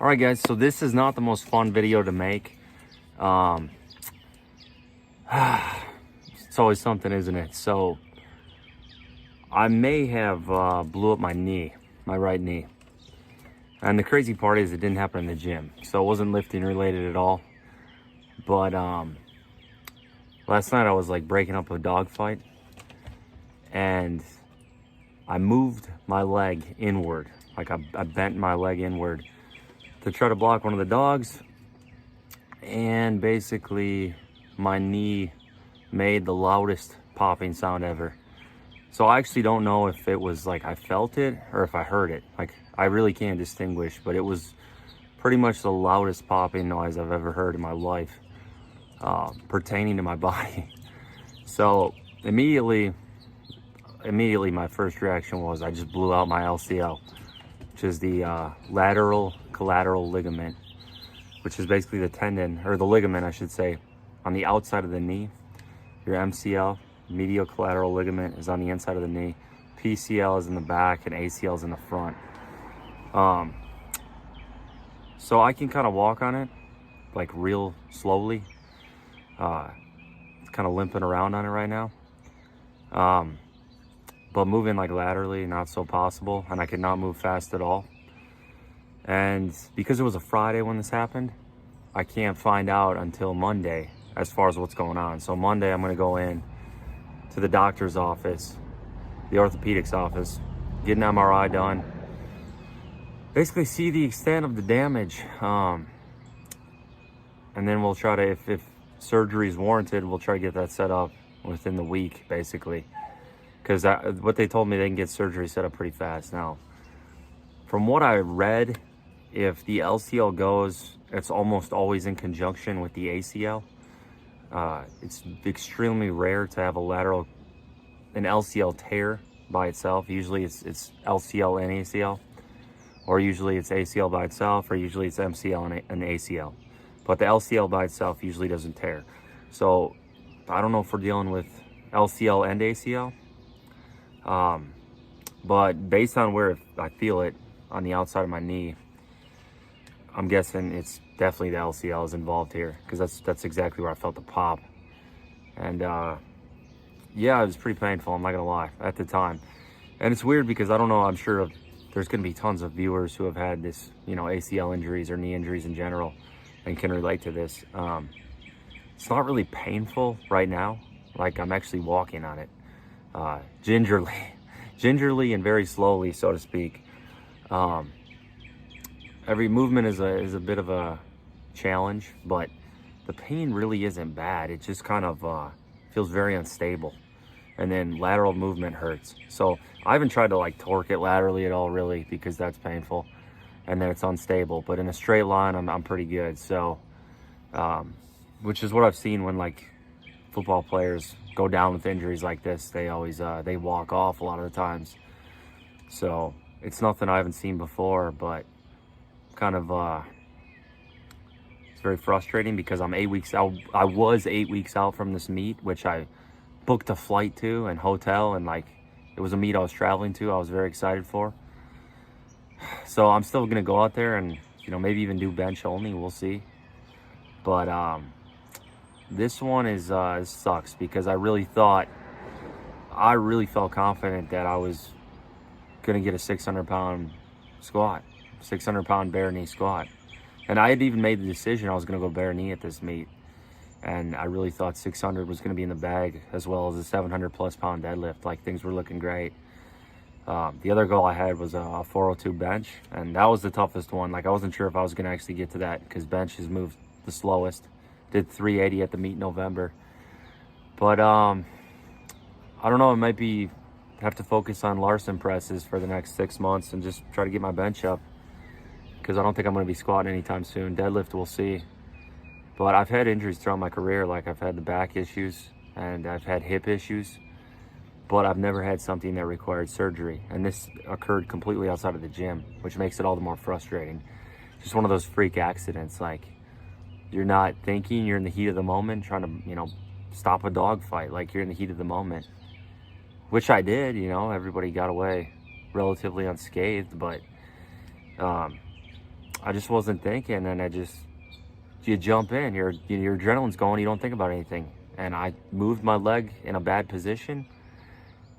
All right, guys, so this is not the most fun video to make. It's always something, isn't it? So I may have blew up my knee, my right knee. And the crazy part is it didn't happen in the gym. So it wasn't lifting related at all. But last night I was like breaking up a dog fight. And I moved my leg inward. Like I bent my leg inward to try to block one of the dogs. And basically my knee made the loudest popping sound ever. So I actually don't know if it was like I felt it or if I heard it. Like I really can't distinguish, but it was pretty much the loudest popping noise I've ever heard in my life, pertaining to my body. So immediately my first reaction was I just blew out my LCL, which is the lateral collateral ligament, which is basically the tendon, or the ligament I should say, on the outside of the knee. Your MCL, medial collateral ligament, is on the inside of the knee. PCL is in the back and ACL is in the front. So I can kind of walk on it, like real slowly. It's kind of limping around on it right now. But moving like laterally, not so possible. And I could not move fast at all. And because it was a Friday when this happened, I can't find out until Monday as far as what's going on. So Monday I'm gonna go in to the doctor's office, the orthopedics office, get an MRI done, basically see the extent of the damage. And then we'll try to, if surgery is warranted, we'll try to get that set up within the week, basically. Because what they told me, they can get surgery set up pretty fast. Now, from what I read, if the LCL goes, it's almost always in conjunction with the ACL. It's extremely rare to have an LCL tear by itself. Usually it's LCL and ACL, or usually it's ACL by itself, or usually it's MCL and ACL. But the LCL by itself usually doesn't tear. So I don't know if we're dealing with LCL and ACL. But based on where I feel it on the outside of my knee, I'm guessing it's definitely the LCL is involved here, because that's exactly where I felt the pop. And yeah, it was pretty painful, I'm not gonna lie, at the time. And it's weird because I don't know, I'm sure there's gonna be tons of viewers who have had this, ACL injuries or knee injuries in general and can relate to this. It's not really painful right now. Like I'm actually walking on it. Gingerly and very slowly, so to speak. Every movement is a bit of a challenge, but the pain really isn't bad. It just kind of feels very unstable, and then lateral movement hurts. So I haven't tried to like torque it laterally at all, really, because that's painful, and then it's unstable. But in a straight line, I'm pretty good. So, which is what I've seen when like football players go down with injuries like this. They always they walk off a lot of the times. So it's nothing I haven't seen before, but kind of it's very frustrating because I'm 8 weeks out. I was 8 weeks out from this meet, which I booked a flight to and hotel, and like it was a meet I was traveling to. I was very excited for. So I'm still gonna go out there and maybe even do bench only. We'll see. But this one is sucks because I really felt confident that I was gonna get a 600-pound squat, 600-pound bare knee squat. And I had even made the decision I was gonna go bare knee at this meet. And I really thought 600 was gonna be in the bag, as well as a 700+ pound deadlift. Like things were looking great. The other goal I had was a 402 bench, and that was the toughest one. Like I wasn't sure if I was gonna actually get to that because bench has moved the slowest. Did 380 at the meet in November. But I don't know, it might be have to focus on Larson presses for the next 6 months and just try to get my bench up, because I don't think I'm going to be squatting anytime soon. Deadlift, we'll see. But I've had injuries throughout my career. Like I've had the back issues and I've had hip issues, but I've never had something that required surgery. And this occurred completely outside of the gym, which makes it all the more frustrating. Just one of those freak accidents. Like you're not thinking, you're in the heat of the moment trying to, stop a dog fight. Like you're in the heat of the moment, which I did. Everybody got away relatively unscathed, but I just wasn't thinking, and you jump in, your adrenaline's going, you don't think about anything. And I moved my leg in a bad position,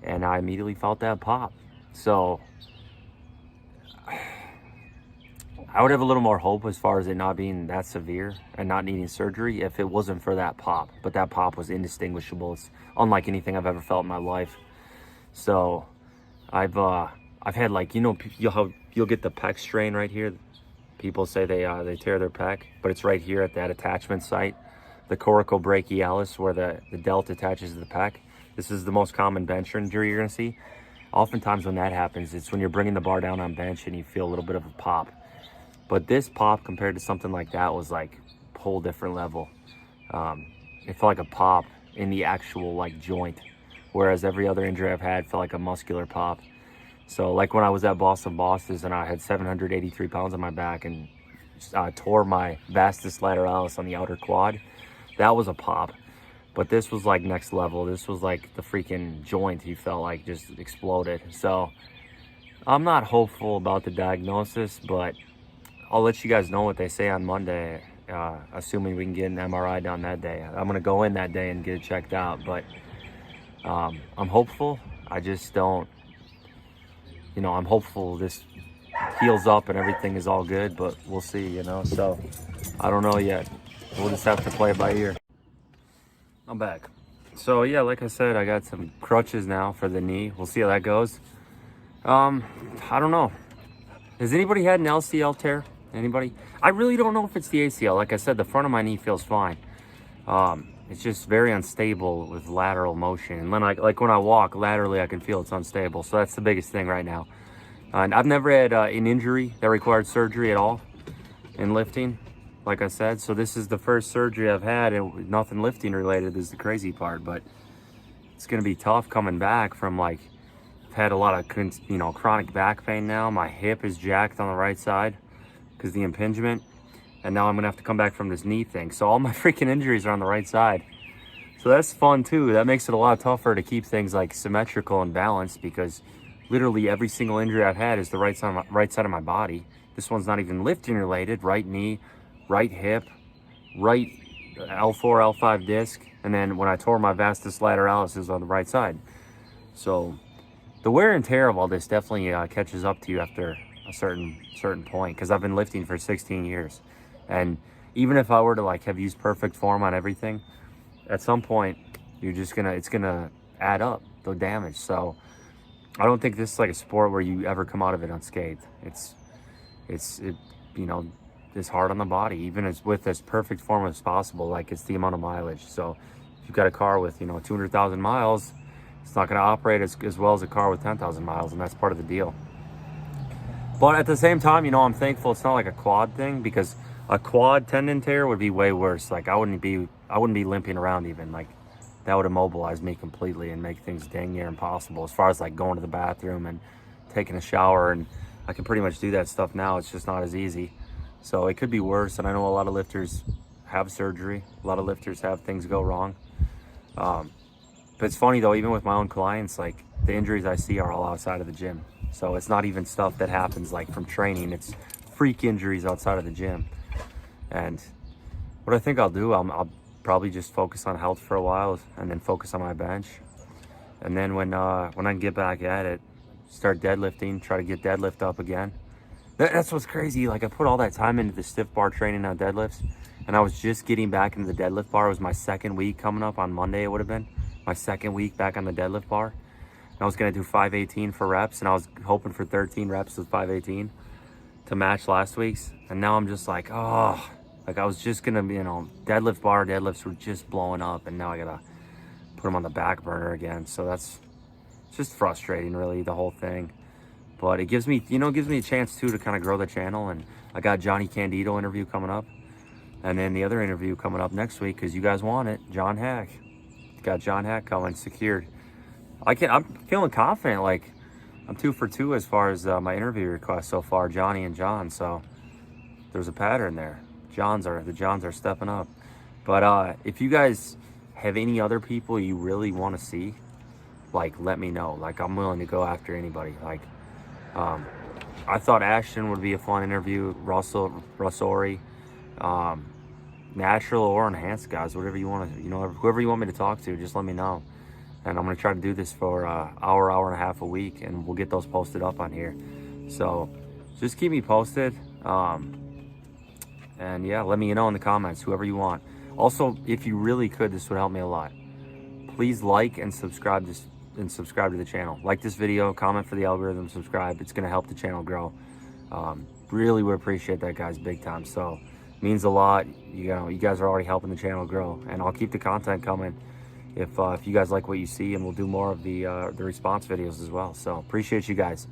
and I immediately felt that pop. So I would have a little more hope as far as it not being that severe and not needing surgery if it wasn't for that pop. But that pop was indistinguishable. It's unlike anything I've ever felt in my life. So I've had, like, you'll get the pec strain right here. People say they tear their pec, but it's right here at that attachment site, the coracobrachialis, where the delt attaches to the pec. This is the most common bench injury you're gonna see. Oftentimes when that happens, it's when you're bringing the bar down on bench and you feel a little bit of a pop. But this pop compared to something like that was like a whole different level. It felt like a pop in the actual like joint, whereas every other injury I've had felt like a muscular pop. So like when I was at Boston Bosses and I had 783 pounds on my back and tore my vastus lateralis on the outer quad, that was a pop. But this was like next level. This was like the freaking joint, he felt like just exploded. So I'm not hopeful about the diagnosis, but I'll let you guys know what they say on Monday, assuming we can get an MRI done that day. I'm gonna go in that day and get it checked out, but I'm hopeful. I just don't, I'm hopeful this heals up and everything is all good, but we'll see, so I don't know yet. We'll just have to play it by ear. I'm back. So yeah, like I said, I got some crutches now for the knee. We'll see how that goes. I don't know. Has anybody had an LCL tear? Anybody? I really don't know if it's the ACL. Like I said, the front of my knee feels fine. It's just very unstable with lateral motion. And then like when I walk laterally, I can feel it's unstable. So that's the biggest thing right now. And I've never had an injury that required surgery at all in lifting, like I said. So this is the first surgery I've had, and nothing lifting related is the crazy part. But it's going to be tough coming back from I've had a lot of, chronic back pain now. My hip is jacked on the right side because of the impingement. And now I'm going to have to come back from this knee thing. So all my freaking injuries are on the right side. So that's fun too. That makes it a lot tougher to keep things like symmetrical and balanced, because literally every single injury I've had is the right side of my body. This one's not even lifting related. Right knee, right hip, right L4, L5 disc. And then when I tore my vastus lateralis, it was on the right side. So the wear and tear of all this definitely catches up to you after a certain point, because I've been lifting for 16 years. And even if I were to have used perfect form on everything, at some point it's gonna add up, the damage. So I don't think this is like a sport where you ever come out of it unscathed. It's hard on the body, even with as perfect form as possible. It's the amount of mileage. So if you've got a car with 200,000 miles, it's not going to operate as well as a car with 10,000 miles, and that's part of the deal. But at the same time, I'm thankful it's not like a quad thing, because a quad tendon tear would be way worse. I wouldn't be limping around even. That would immobilize me completely and make things dang near impossible as far as going to the bathroom and taking a shower. And I can pretty much do that stuff now. It's just not as easy. So it could be worse. And I know a lot of lifters have surgery. A lot of lifters have things go wrong. But it's funny though, even with my own clients, the injuries I see are all outside of the gym. So it's not even stuff that happens from training. It's freak injuries outside of the gym. And what I think I'll do, I'll probably just focus on health for a while and then focus on my bench. And then when I get back at it, start deadlifting, try to get deadlift up again. That's what's crazy. I put all that time into the stiff bar training on deadlifts, and I was just getting back into the deadlift bar. It was my second week coming up on Monday. It would have been my second week back on the deadlift bar. And I was going to do 518 for reps, and I was hoping for 13 reps with 518 to match last week's. And now I'm just I was just going to be, deadlifts were just blowing up, and now I got to put them on the back burner again. So it's just frustrating, really, the whole thing. But it gives me, a chance too to kind of grow the channel. And I got Johnny Candido interview coming up, and then the other interview coming up next week, because you guys want it, John Hack. Got John Hack coming, secured. I'm feeling confident. I'm 2 for 2 as far as my interview requests so far, Johnny and John. So there's a pattern there. The Johns are stepping up. But if you guys have any other people you really want to see, let me know. I'm willing to go after anybody. I thought Ashton would be a fun interview. Russori, natural or enhanced guys, whatever you want to, whoever you want me to talk to, just let me know. And I'm going to try to do this for hour and a half a week, and we'll get those posted up on here. So just keep me posted. And yeah, let me know in the comments, whoever you want. Also, if you really could, this would help me a lot. Please like and subscribe to the channel. Like this video, comment for the algorithm, subscribe. It's going to help the channel grow. Really would appreciate that, guys, big time. So means a lot. You guys are already helping the channel grow, and I'll keep the content coming if you guys like what you see, and we'll do more of the response videos as well. So appreciate you guys.